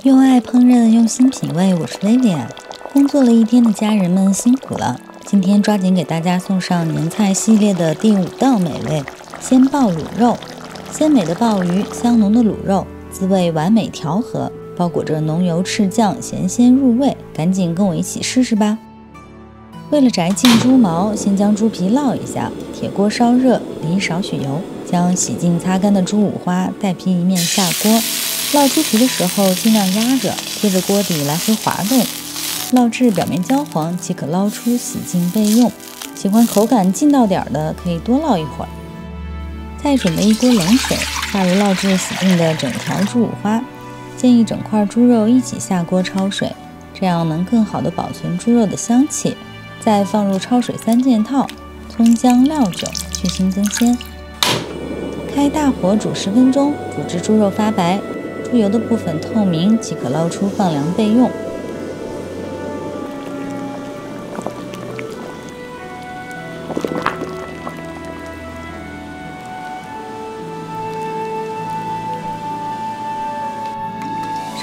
用爱烹饪，用心品味，我是 Vivian。工作了一天的家人们辛苦了，今天抓紧给大家送上年菜系列的第5道美味——鲜鲍卤肉。鲜美的鲍鱼，香浓的卤肉，滋味完美调和，包裹着浓油赤酱，咸鲜入味。赶紧跟我一起试试吧！为了摘净猪毛，先将猪皮烙一下，铁锅烧热，淋少许油，将洗净擦干的猪五花带皮一面下锅。烙猪皮的时候，尽量压着，贴着锅底来回滑动，烙至表面焦黄即可捞出，洗净备用。喜欢口感劲道点的，可以多烙一会儿。再准备一锅冷水，下入烙至洗净的整条猪五花，建议整块猪肉一起下锅焯水，这样能更好的保存猪肉的香气。再放入焯水3件套，葱姜料酒，去腥增鲜。开大火煮10分钟，煮至猪肉发白。猪油的部分透明即可捞出放凉备用。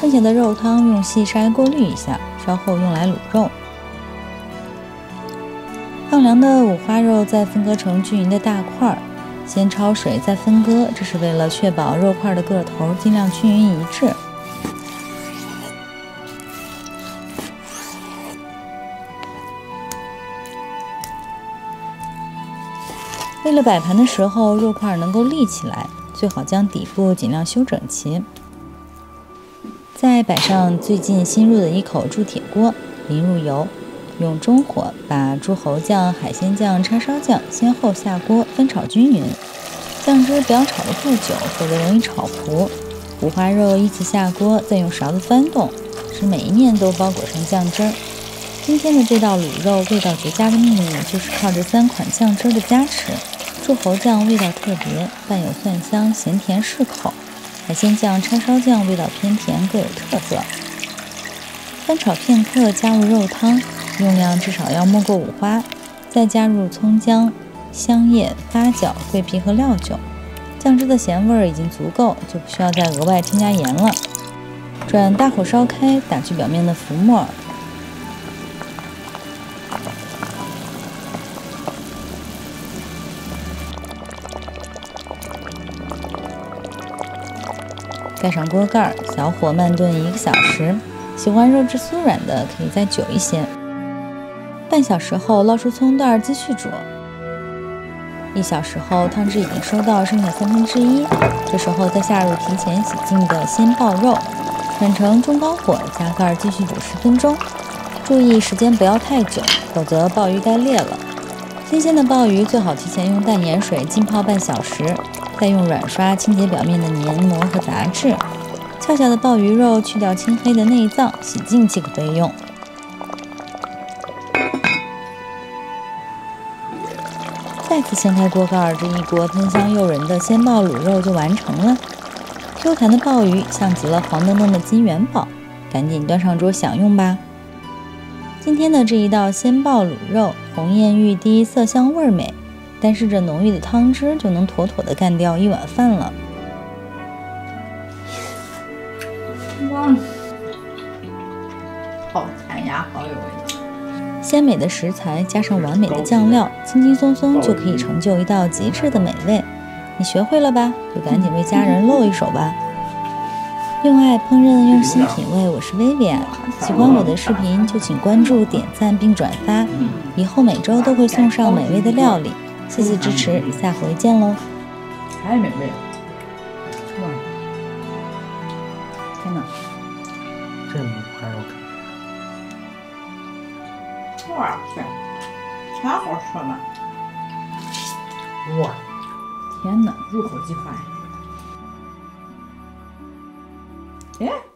剩下的肉汤用细筛过滤一下，稍后用来卤肉。放凉的五花肉再分割成均匀的大块。先焯水，再分割，这是为了确保肉块的个头尽量均匀一致。为了摆盘的时候肉块能够立起来，最好将底部尽量修整齐。再摆上最近新入的一口铸铁锅，淋入油。用中火把猪喉酱、海鲜酱、叉烧酱先后下锅翻炒均匀，酱汁不要炒得太久，否则容易炒糊。五花肉依次下锅，再用勺子翻动，使每一面都包裹上酱汁儿。今天的这道卤肉味道绝佳的秘密就是靠这3款酱汁的加持。猪喉酱味道特别，伴有蒜香，咸甜适口；海鲜酱、叉烧酱味道偏甜，各有特色。翻炒片刻，加入肉汤。用量至少要没过5花，再加入葱姜、香叶、八角、桂皮和料酒。酱汁的咸味已经足够，就不需要再额外添加盐了。转大火烧开，打去表面的浮沫。盖上锅盖，小火慢炖1个小时。喜欢肉质酥软的，可以再久一些。半小时后捞出葱段，继续煮。1小时后，汤汁已经收到剩下1/3，这时候再下入提前洗净的鲜鲍肉，转成中高火，加盖继续煮10分钟。注意时间不要太久，否则鲍鱼该裂了。新鲜的鲍鱼最好提前用淡盐水浸泡半小时，再用软刷清洁表面的黏膜和杂质。翘下的鲍鱼肉去掉青黑的内脏，洗净即可备用。再次掀开锅盖，这一锅喷香诱人的鲜鲍卤肉就完成了。Q 弹的鲍鱼像极了黄澄澄的金元宝，赶紧端上桌享用吧。今天的这一道鲜鲍卤肉，红艳欲滴，色香味美，单是这浓郁的汤汁就能妥妥的干掉1碗饭了。哇，好弹牙，好有味道。鲜美的食材加上完美的酱料，轻轻松松就可以成就一道极致的美味。你学会了吧？就赶紧为家人露一手吧。用爱烹饪，用心品味，我是 Vivian。喜欢我的视频就请关注、点赞并转发，以后每周都会送上美味的料理。谢谢支持，下回见喽！太美味了！哇，天哪！这5花肉看。哇塞，太好吃了！哇，天哪，入口即化呀！哎。